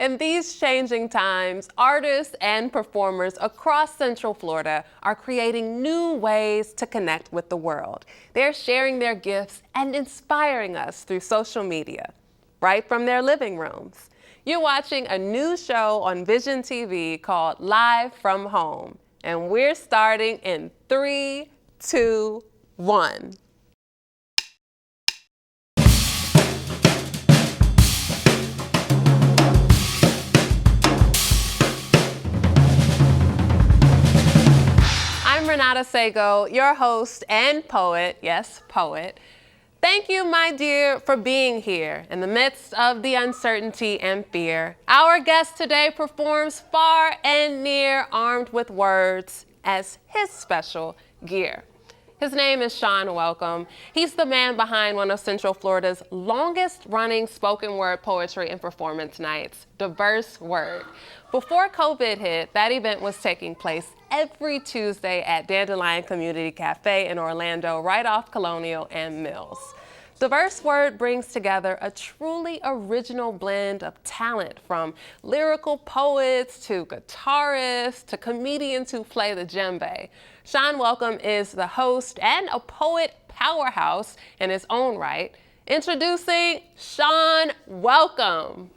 In these changing times, artists and performers across Central Florida are creating new ways to connect with the world. They're sharing their gifts and inspiring us through social media, right from their living rooms. You're watching a new show on Vision TV called Live from Home, and we're starting in 3, 2, 1. I'm Renata Sago, your host and poet, yes, poet. Thank you, my dear, for being here in the midst of the uncertainty and fear. Our guest today performs far and near armed with words as his special gear. His name is Shawn Welcome. He's the man behind one of Central Florida's longest running spoken word poetry and performance nights, Diverse Word. Before COVID hit, that event was taking place every Tuesday at Dandelion Community Cafe in Orlando, right off Colonial and Mills. Diverse Word brings together a truly original blend of talent, from lyrical poets to guitarists to comedians who play the djembe. Shawn Welcome is the host and a poet powerhouse in his own right. Introducing Shawn Welcome.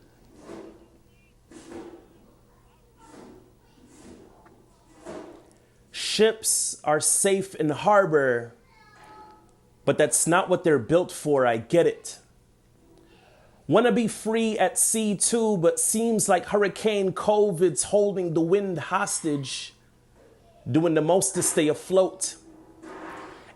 Ships are safe in harbor, but that's not what they're built for, I get it. Wanna be free at sea too, but seems like Hurricane COVID's holding the wind hostage, doing the most to stay afloat.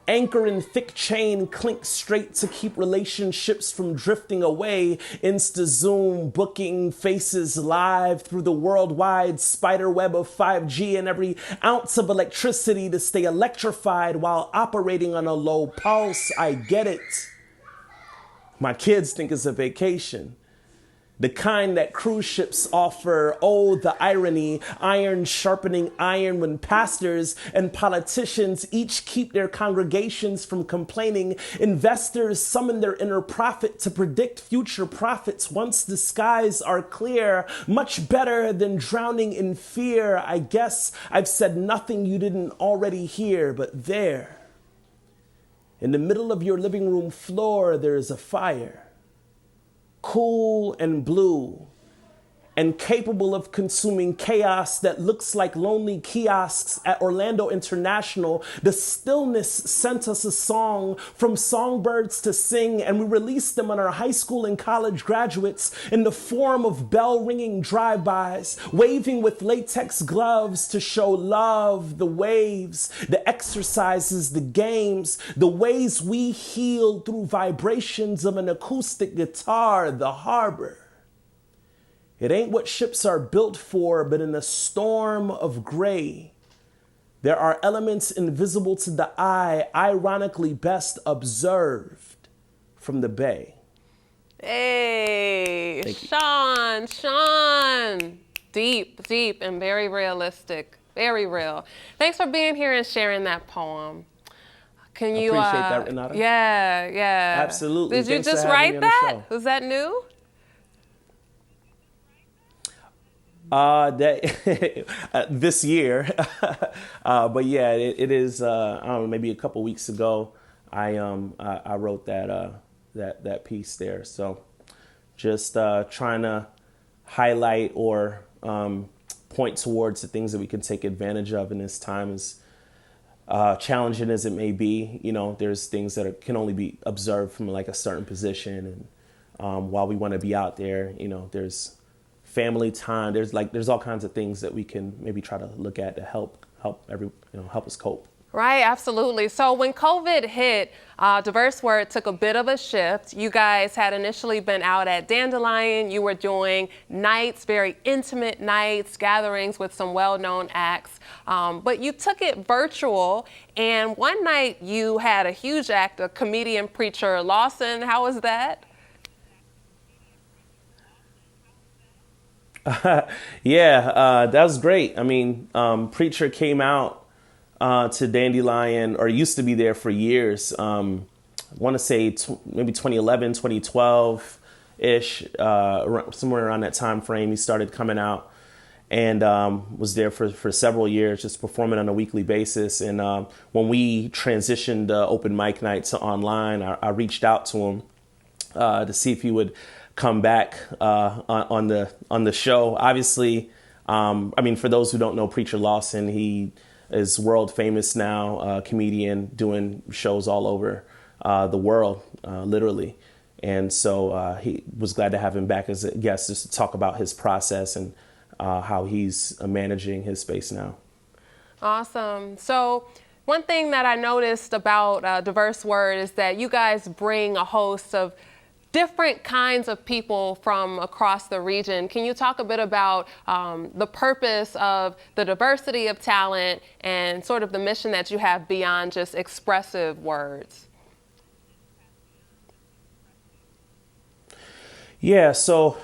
Anchor in thick chain, clink straight to keep relationships from drifting away. Insta Zoom, booking faces live through the worldwide spider web of 5G and every ounce of electricity to stay electrified while operating on a low pulse. I get it. My kids think it's a vacation. The kind that cruise ships offer. Oh, the irony, iron sharpening iron when pastors and politicians each keep their congregations from complaining. Investors summon their inner prophet to predict future profits once the skies are clear. Much better than drowning in fear. I guess I've said nothing you didn't already hear, but there, in the middle of your living room floor, there is a fire. Cool and blue, and capable of consuming chaos that looks like lonely kiosks at Orlando International. The stillness sent us a song, from songbirds to sing, and we released them on our high school and college graduates in the form of bell-ringing drive-bys, waving with latex gloves to show love. The waves, the exercises, the games, the ways we healed through vibrations of an acoustic guitar. The harbor. It ain't what ships are built for, but in a storm of gray, there are elements invisible to the eye, ironically best observed from the bay. Hey, Shawn. Deep, and very realistic, very real. Thanks for being here and sharing that poem. Can you appreciate that, Renata? Yeah. Absolutely. Did you just write that? Was that new? This year, but yeah, it is. I don't know, maybe a couple weeks ago, I wrote that piece there. So, just trying to highlight or point towards the things that we can take advantage of in this time. As challenging as it may be, you know, there's things that can only be observed from like a certain position, and while we want to be out there, you know, there's family time. There's all kinds of things that we can maybe try to look at to help us cope. Right, absolutely. So when COVID hit, Diverse Word took a bit of a shift. You guys had initially been out at Dandelion. You were doing nights, very intimate nights, gatherings with some well-known acts. But you took it virtual, and one night you had a huge act, a comedian preacher Lawson. How was that? That was great. I mean, Preacher came out to Dandelion, or used to be there for years. I want to say maybe 2011, 2012. ish, somewhere around that time frame. He started coming out and was there for several years, just performing on a weekly basis. And when we transitioned the open mic night to online, I reached out to him to see if he would come back on the show. Obviously, I mean, for those who don't know Preacher Lawson, he is world famous now, comedian doing shows all over the world, literally. And so he was glad to have him back as a guest just to talk about his process and how he's managing his space now. Awesome. So one thing that I noticed about Diverse Word is that you guys bring a host of different kinds of people from across the region. Can you talk a bit about the purpose of the diversity of talent and sort of the mission that you have beyond just expressive words? Yeah, so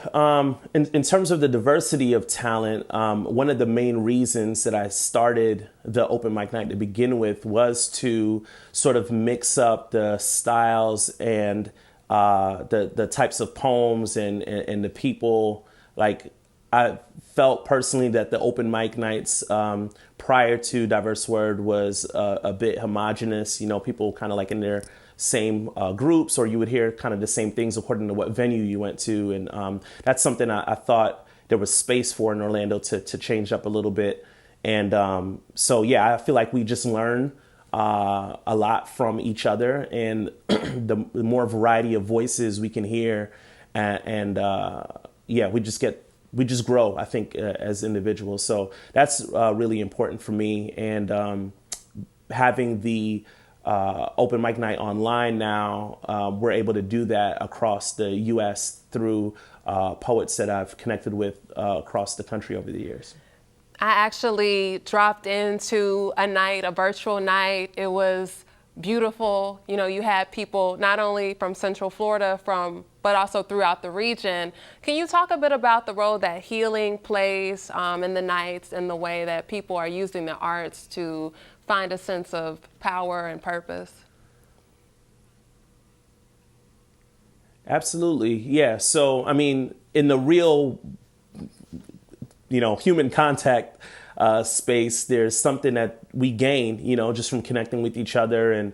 in terms of the diversity of talent, one of the main reasons that I started the open mic night to begin with was to sort of mix up the styles and the types of poems and the people. Like, I felt personally that the open mic nights prior to Diverse Word was a bit homogenous, you know, people kind of like in their same groups, or you would hear kind of the same things according to what venue you went to. And that's something I thought there was space for in Orlando to change up a little bit. And so, yeah, I feel like we just learn a lot from each other, and the more variety of voices we can hear, and yeah, we just grow, I think, as individuals. So that's really important for me. And having the open mic night online now, we're able to do that across the U.S. through poets that I've connected with across the country over the years. I actually dropped into a virtual night. It was beautiful. You know, you had people not only from Central Florida, but also throughout the region. Can you talk a bit about the role that healing plays in the nights and the way that people are using the arts to find a sense of power and purpose? Absolutely. Yeah. So, I mean, in the real, human contact space, there's something that we gain, just from connecting with each other and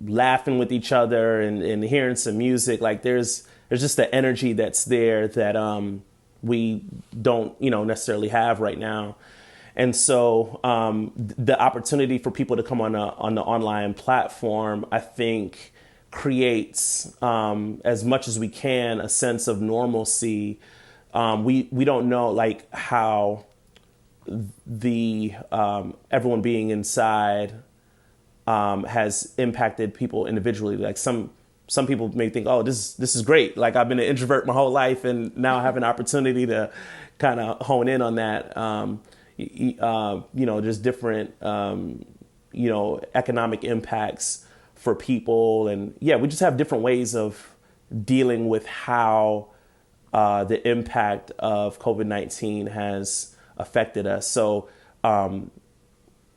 laughing with each other and hearing some music. Like there's just the energy that's there that we don't, necessarily have right now. And so the opportunity for people to come on the online platform, I think, creates as much as we can a sense of normalcy. We don't know like how the everyone being inside has impacted people individually. Like some people may think, oh, this is great. Like I've been an introvert my whole life, and now I have an opportunity to kind of hone in on that. There's different economic impacts for people, and yeah, we just have different ways of dealing with how the impact of COVID-19 has affected us. So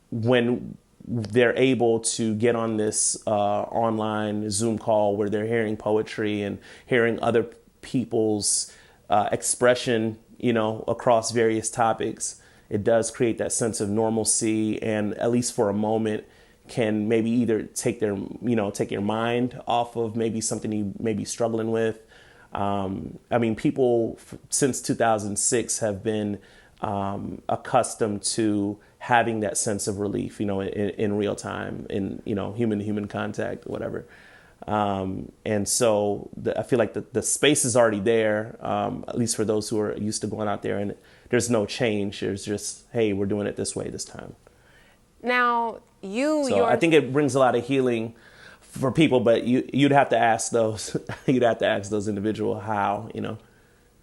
when they're able to get on this online Zoom call where they're hearing poetry and hearing other people's expression, across various topics, it does create that sense of normalcy, and at least for a moment can maybe either take your mind off of maybe something you may be struggling with. People since 2006 have been accustomed to having that sense of relief, in real time, in, human to human contact, whatever. And so I feel like the space is already there, at least for those who are used to going out there, and there's no change. There's just, hey, we're doing it this way this time. Now, I think it brings a lot of healing for people, but you'd have to ask those, individuals how, I don't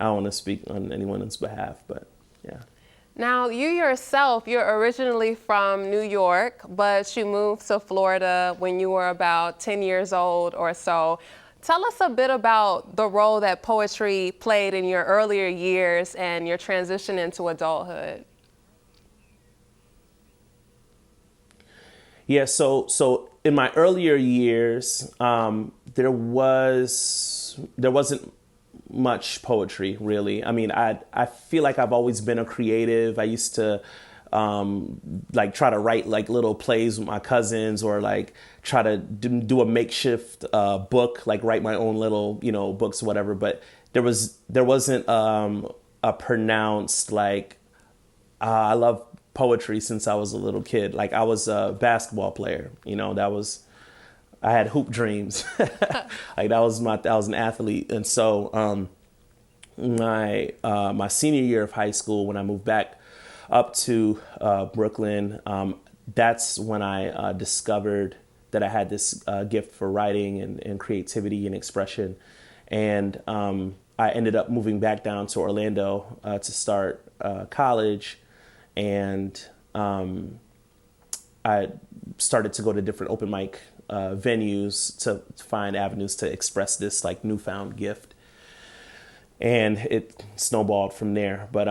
want to speak on anyone's behalf, but yeah. Now, you yourself, you're originally from New York, but you moved to Florida when you were about 10 years old or so. Tell us a bit about the role that poetry played in your earlier years and your transition into adulthood. Yeah, so in my earlier years, there wasn't much poetry, really. I mean, I feel like I've always been a creative. I used to like try to write like little plays with my cousins, or like try to do a makeshift book, like write my own little, books or whatever. But there wasn't a pronounced like I love poetry since I was a little kid. Like I was a basketball player, I had hoop dreams. Like I was an athlete. And so my senior year of high school, when I moved back up to Brooklyn, that's when I discovered that I had this gift for writing and creativity and expression. And I ended up moving back down to Orlando to start college. And I started to go to different open mic venues to find avenues to express this like newfound gift. And it snowballed from there. But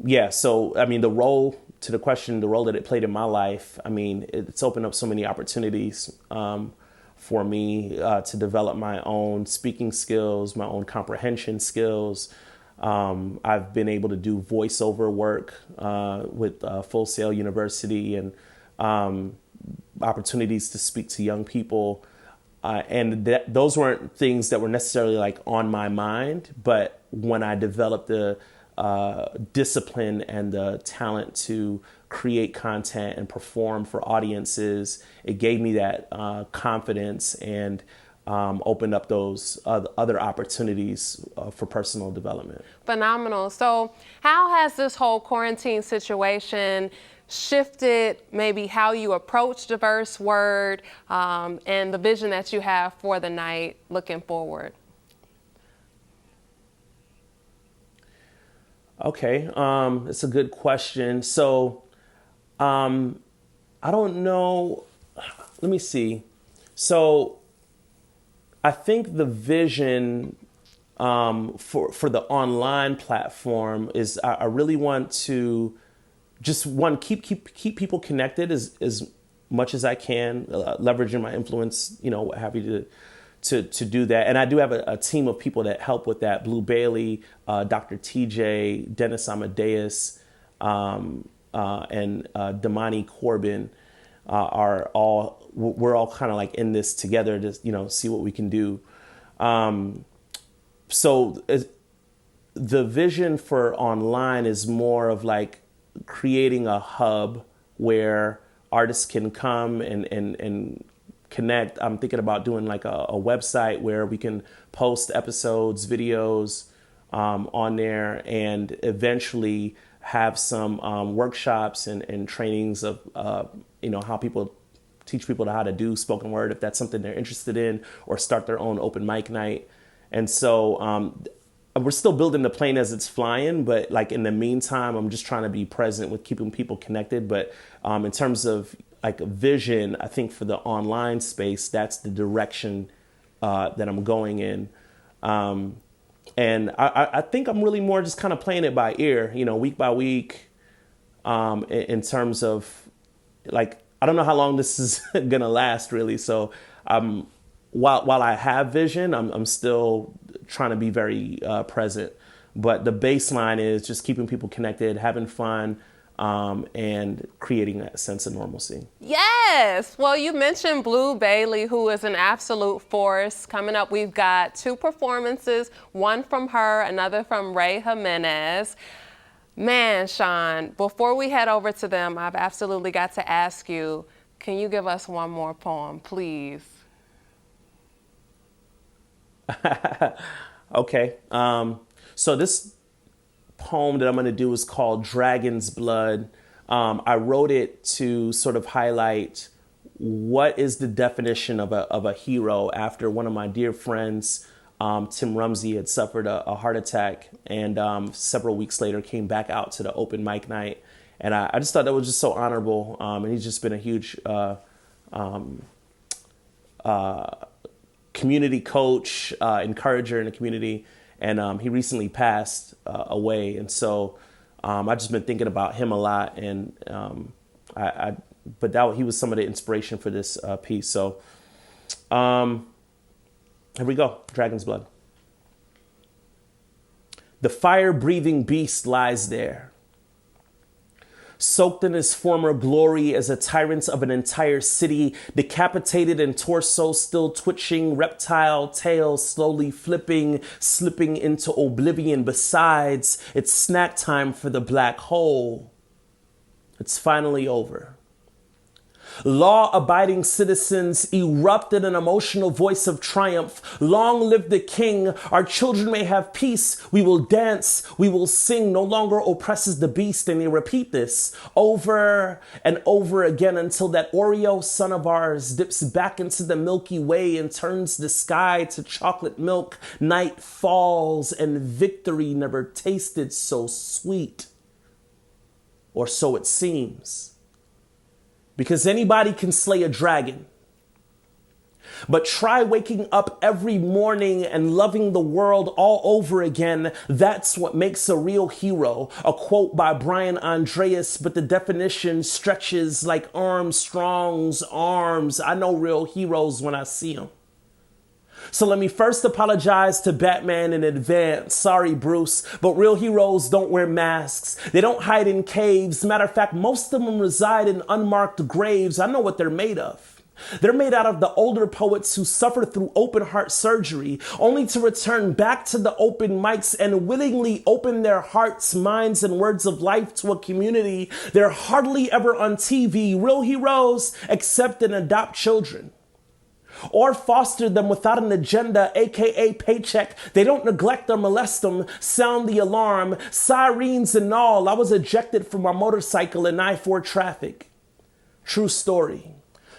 yeah, so I mean, the role that it played in my life, I mean, it's opened up so many opportunities for me to develop my own speaking skills, my own comprehension skills. I've been able to do voiceover work with Full Sail University, and opportunities to speak to young people. And those weren't things that were necessarily like on my mind, but when I developed the discipline and the talent to create content and perform for audiences, it gave me that confidence and opened up those other opportunities for personal development. Phenomenal. So how has this whole quarantine situation shifted maybe how you approach diverse word and the vision that you have for the night looking forward? Okay, it's a good question. So I don't know. Let me see. So I think the vision for the online platform is I really want to just keep people connected as much as I can, leveraging my influence, what have you, to do that. And I do have a team of people that help with that. Blu Bailey, Dr. TJ, Dennis Amadeus, and Damani Corbin we're all kind of like in this together to, see what we can do. So the vision for online is more of like creating a hub where artists can come and connect. I'm thinking about doing like a website where we can post episodes, videos on there, and eventually have some workshops and trainings of, how people teach people how to do spoken word, if that's something they're interested in, or start their own open mic night. And so we're still building the plane as it's flying, but like in the meantime, I'm just trying to be present with keeping people connected. But in terms of like a vision, I think for the online space, that's the direction that I'm going in. And I think I'm really more just kind of playing it by ear, week by week, in terms of like, I don't know how long this is going to last really. So while I have vision, I'm still trying to be very present. But the baseline is just keeping people connected, having fun, and creating that sense of normalcy. Yes. Well, you mentioned Blu Bailey, who is an absolute force. Coming up, we've got 2 performances, one from her, another from Ray Jimenez. Man, Shawn, before we head over to them, I've absolutely got to ask you, can you give us one more poem, please? Okay. So this poem that I'm going to do is called Dragon's Blood. I wrote it to sort of highlight what is the definition of a hero after one of my dear friends, Tim Rumsey, had suffered a heart attack, and several weeks later came back out to the open mic night. And I just thought that was just so honorable. And he's just been a huge community coach, encourager in the community. And he recently passed away. And so I've just been thinking about him a lot. And he was some of the inspiration for this piece. So here we go, Dragon's Blood. The fire-breathing beast lies there, soaked in his former glory as a tyrant of an entire city, decapitated and torso still twitching, reptile tail slowly flipping, slipping into oblivion. Besides, it's snack time for the black hole. It's finally over. Law-abiding citizens erupt in an emotional voice of triumph. Long live the king. Our children may have peace. We will dance. We will sing. No longer oppresses the beast. And they repeat this over and over again until that Oreo son of ours dips back into the Milky Way and turns the sky to chocolate milk. Night falls and victory never tasted so sweet. Or so it seems. Because anybody can slay a dragon. But try waking up every morning and loving the world all over again. That's what makes a real hero. A quote by Brian Andreas, but the definition stretches like Armstrong's arms. I know real heroes when I see them. So let me first apologize to Batman in advance. Sorry, Bruce, but real heroes don't wear masks. They don't hide in caves. Matter of fact, most of them reside in unmarked graves. I know what they're made of. They're made out of the older poets who suffer through open heart surgery, only to return back to the open mics and willingly open their hearts, minds, and words of life to a community. They're hardly ever on TV. Real heroes accept and adopt children, or foster them without an agenda, aka paycheck. They don't neglect or molest them, sound the alarm, sirens and all. I was ejected from my motorcycle in I-4 traffic. True story.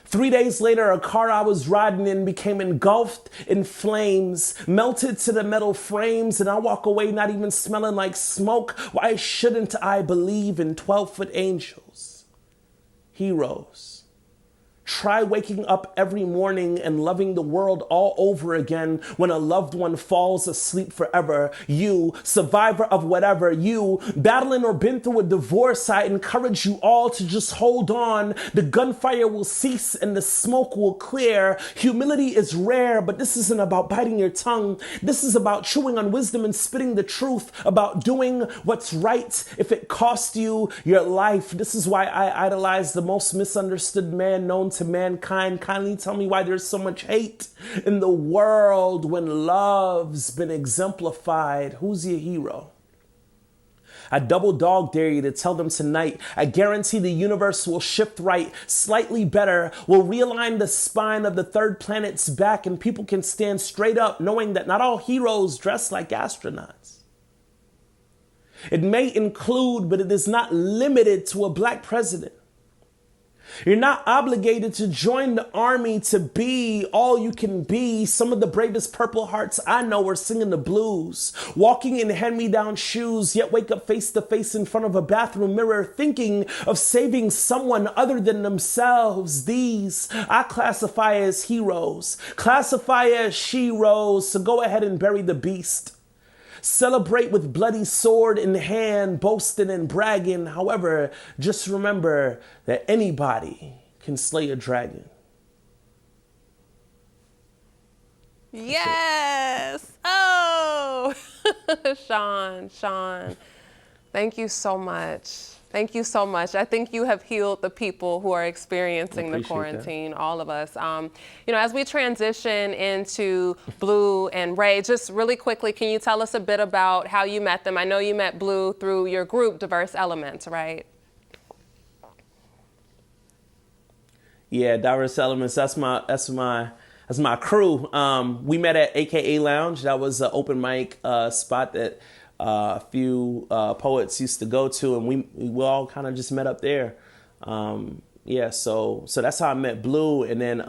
3 days later, a car I was riding in became engulfed in flames, melted to the metal frames, and I walk away not even smelling like smoke. Why shouldn't I believe in 12-foot angels? Heroes. Try waking up every morning and loving the world all over again when a loved one falls asleep forever. You, survivor of whatever, you, battling or been through a divorce, I encourage you all to just hold on. The gunfire will cease and the smoke will clear. Humility is rare, but this isn't about biting your tongue. This is about chewing on wisdom and spitting the truth, about doing what's right if it costs you your life. This is why I idolize the most misunderstood man known to mankind. Kindly tell me why there's so much hate in the world when love's been exemplified. Who's your hero? I double dog dare you to tell them tonight. I guarantee the universe will shift right, slightly better, will realign the spine of the third planet's back, and people can stand straight up knowing that not all heroes dress like astronauts. It may include, but it is not limited to a black president. You're not obligated to join the army to be all you can be. Some of the bravest Purple Hearts I know are singing the blues, walking in hand-me-down shoes, yet wake up face to face in front of a bathroom mirror, thinking of saving someone other than themselves. These I classify as heroes, classify as she-ros, so go ahead and bury the beast. Celebrate with bloody sword in hand, boasting and bragging. However, just remember that anybody can slay a dragon. Yes. Oh, Shawn, thank you so much. Thank you so much. I think you have healed the people who are experiencing the quarantine, all of us. As we transition into Blu and Ray, just really quickly, can you tell us a bit about how you met them? I know you met Blu through your group, Diverse Elements, right? Yeah, Diverse Elements. That's my crew. We met at AKA Lounge. That was an open mic spot that a few poets used to go to, and we all kind of just met up there. So that's how I met Blu, and then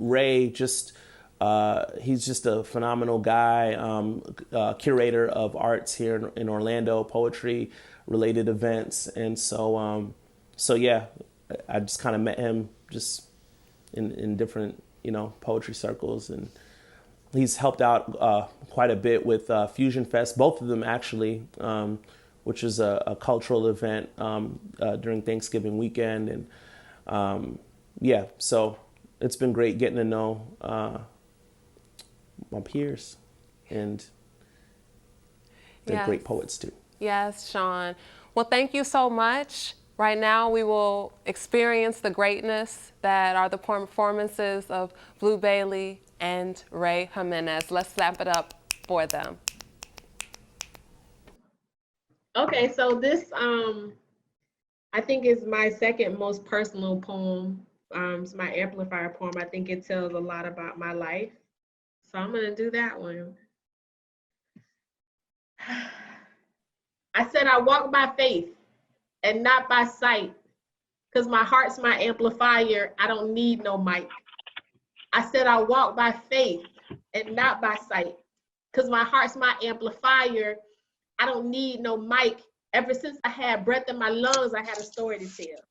Ray, he's just a phenomenal guy, curator of arts here in Orlando, poetry related events, and so I just kind of met him just in different poetry circles, and he's helped out quite a bit with Fusion Fest, both of them actually, which is a cultural event during Thanksgiving weekend. And so it's been great getting to know my peers. And They're Yes. great poets too. Yes, Shawn. Well, thank you so much. Right now, we will experience the greatness that are the performances of Blu Bailey and Ray Jimenez. Let's snap it up for them. Okay, so this I think is my second most personal poem. It's my amplifier poem. I think it tells a lot about my life. So I'm gonna do that one. I said I walk by faith and not by sight, because my heart's my amplifier. I don't need no mic. I said I walk by faith and not by sight, because my heart's my amplifier. I don't need no mic. Ever since I had breath in my lungs, I had a story to tell.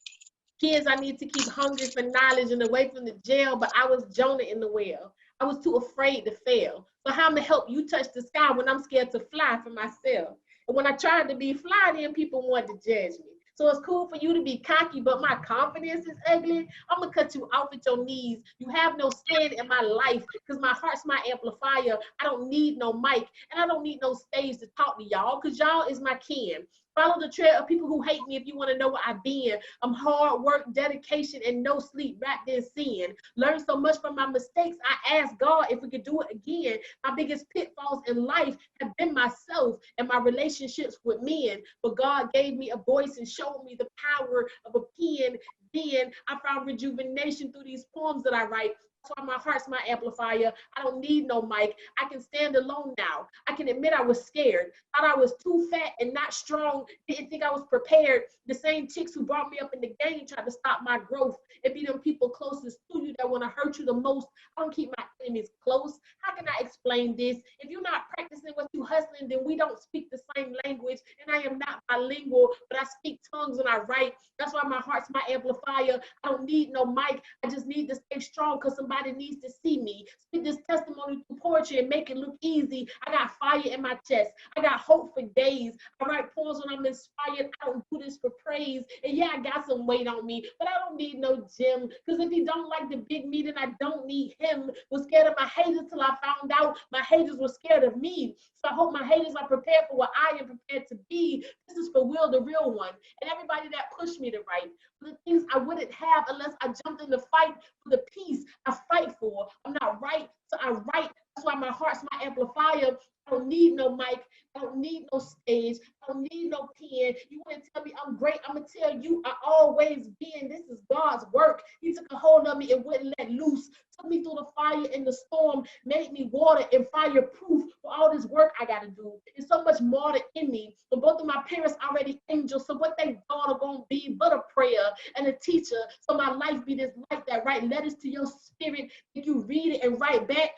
Kids, I need to keep hungry for knowledge and away from the jail, but I was Jonah in the well. I was too afraid to fail. So how am I help you touch the sky when I'm scared to fly for myself? And when I tried to be fly, then people wanted to judge me. So it's cool for you to be cocky, but my confidence is ugly. I'm gonna cut you off at your knees. You have no stand in my life, because my heart's my amplifier. I don't need no mic, and I don't need no stage to talk to y'all, because y'all is my kin. Follow the trail of people who hate me if you want to know what I've been. I'm hard work, dedication, and no sleep wrapped in sin. Learned so much from my mistakes, I asked God if we could do it again. My biggest pitfalls in life have been myself and my relationships with men. But God gave me a voice and showed me the power of a pen. Then I found rejuvenation through these poems that I write. That's why my heart's my amplifier. I don't need no mic. I can stand alone now. I can admit I was scared. Thought I was too fat and not strong. Didn't think I was prepared. The same chicks who brought me up in the game tried to stop my growth. It be them people closest to you that want to hurt you the most. I don't keep my enemies close. How can I explain this? If you're not practicing what you hustling, then we don't speak the same language. And I am not bilingual, but I speak tongues when I write. That's why my heart's my amplifier. I don't need no mic. I just need to stay strong, because somebody needs to see me. Speak this testimony through poetry and make it look easy. I got fire in my chest. I got hope for days. I write poems when I'm inspired. I don't do this for praise. And yeah, I got some weight on me, but I don't need no gym, because if he don't like the big me, then I don't need him. Was scared of my haters till I found out my haters were scared of me. So I hope my haters are prepared for what I am prepared to be. This is for Will, the real one, and everybody that pushed me to write. For the things I wouldn't have unless I jumped in the fight for the peace I fight for. I'm not right, so I write. That's why my heart's my amplifier. I don't need no mic. I don't need no stage. I don't need no pen. You want to tell me I'm great? I'm going to tell you I always been. This is God's work. He took a hold of me and wouldn't let loose. Took me through the fire and the storm. Made me water and fireproof for all this work I got to do. There's so much more in me. But both of my parents already angels. So what they daughter going to be but a prayer and a teacher. So my life be this light that write letters to your spirit. If you read it and write back.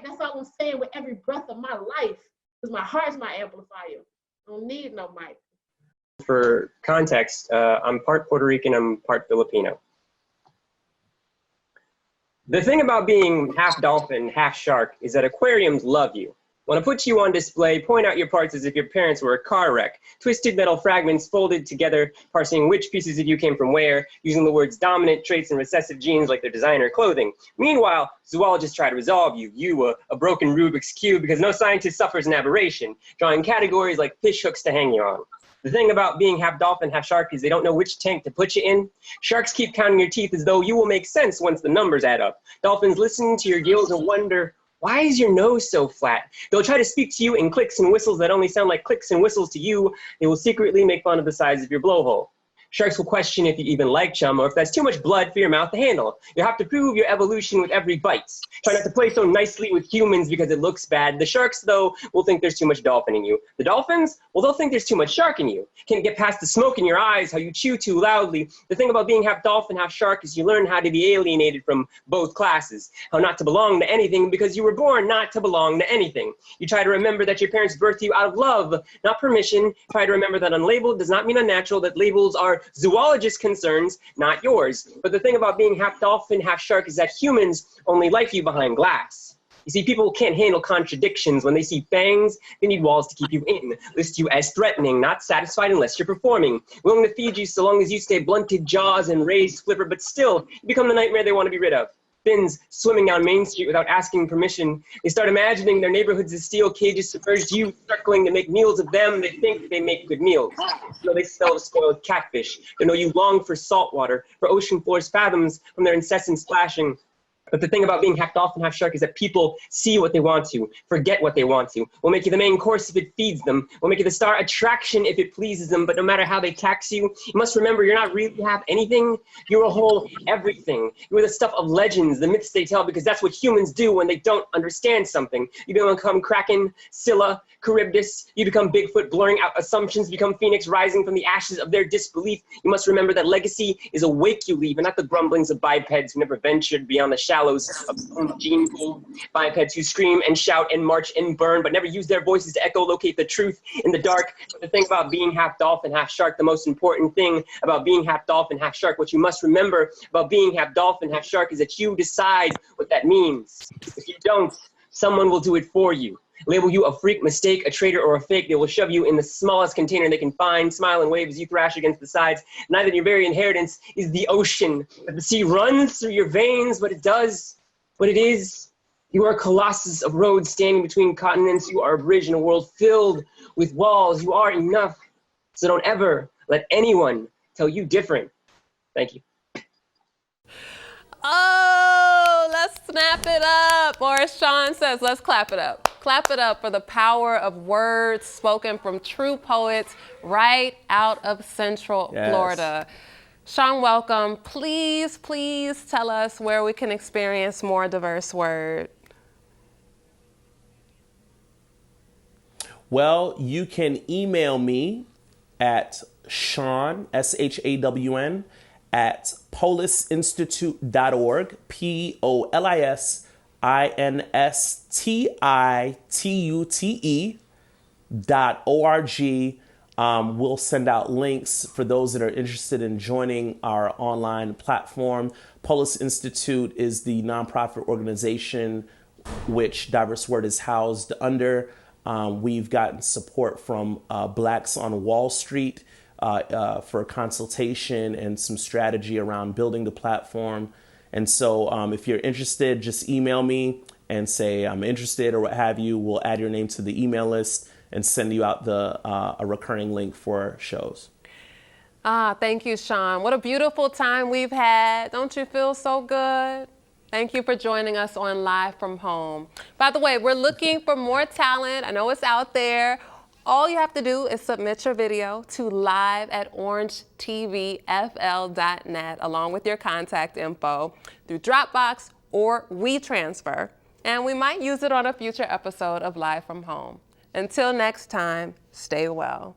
That's all I'm saying with every breath of my life. Because my heart's my amplifier. I don't need no mic. For context, I'm part Puerto Rican, I'm part Filipino. The thing about being half dolphin, half shark is that aquariums love you. Want to put you on display, point out your parts as if your parents were a car wreck. Twisted metal fragments folded together, parsing which pieces of you came from where, using the words dominant traits and recessive genes like their designer clothing. Meanwhile, zoologists try to resolve you, a broken Rubik's Cube, because no scientist suffers an aberration, drawing categories like fish hooks to hang you on. The thing about being half dolphin, half shark is they don't know which tank to put you in. Sharks keep counting your teeth as though you will make sense once the numbers add up. Dolphins listen to your gills and wonder, why is your nose so flat? They'll try to speak to you in clicks and whistles that only sound like clicks and whistles to you. They will secretly make fun of the size of your blowhole. Sharks will question if you even like chum or if that's too much blood for your mouth to handle. You'll have to prove your evolution with every bite. Try not to play so nicely with humans because it looks bad. The sharks, though, will think there's too much dolphin in you. The dolphins, well, they'll think there's too much shark in you. Can't get past the smoke in your eyes, how you chew too loudly. The thing about being half dolphin, half shark is you learn how to be alienated from both classes. How not to belong to anything because you were born not to belong to anything. You try to remember that your parents birthed you out of love, not permission. Try to remember that unlabeled does not mean unnatural, that labels are zoologist concerns, not yours. But the thing about being half dolphin, half shark is that humans only like you behind glass. You see, people can't handle contradictions. When they see fangs, they need walls to keep you in. List you as threatening, not satisfied unless you're performing. Willing to feed you so long as you stay blunted jaws and raised flipper, but still, you become the nightmare they want to be rid of. fins swimming down Main Street without asking permission. They start imagining their neighborhoods as steel cages, submerged youth circling to make meals of them. They think they make good meals. You know, they sell spoiled catfish. They know you long for salt water, for ocean floors fathoms from their incessant splashing. But the thing about being half dolphin, half shark is that people see what they want to, forget what they want to. Will make you the main course if it feeds them. Will make you the star attraction if it pleases them. But no matter how they tax you, you must remember you're not really half anything. You're a whole everything. You're the stuff of legends, the myths they tell, because that's what humans do when they don't understand something. You become Kraken, Scylla, Charybdis. You become Bigfoot, blurring out assumptions. Become Phoenix, rising from the ashes of their disbelief. You must remember that legacy is a wake you leave, and not the grumblings of bipeds who never ventured beyond the shallows of gene pool. Bipeds who scream and shout and march and burn, but never use their voices to echolocate the truth in the dark. But the thing about being half dolphin, half shark, the most important thing about being half dolphin, half shark, what you must remember about being half dolphin, half shark is that you decide what that means. If you don't, someone will do it for you. Label you a freak, mistake, a traitor, or a fake. They will shove you in the smallest container they can find, smile and wave as you thrash against the sides. Neither your very inheritance is the ocean that the sea runs through your veins, but it does what it is. You are a colossus of roads standing between continents. You are a bridge in a world filled with walls. You are enough, so don't ever let anyone tell you different. Thank you. Oh, let's snap it up. Or as Shawn says, let's clap it up. Clap it up for the power of words spoken from true poets right out of Central Florida. Shawn Welcome, please tell us where we can experience more diverse word. Well, you can email me at Shawn, SHAWN, at polisinstitute.org, POLISINSTITUTE.org. We'll send out links for those that are interested in joining our online platform. Polis Institute is the nonprofit organization which Diverse Word is housed under. We've gotten support from Blacks on Wall Street for consultation and some strategy around building the platform. And so if you're interested, just email me and say I'm interested or what have you. We'll add your name to the email list and send you out a recurring link for shows. Thank you, Shawn. What a beautiful time we've had. Don't you feel so good? Thank you for joining us on Live from Home. By the way, we're looking for more talent. I know it's out there. All you have to do is submit your video to live@orangetvfl.net along with your contact info through Dropbox or WeTransfer, and we might use it on a future episode of Live from Home. Until next time, stay well.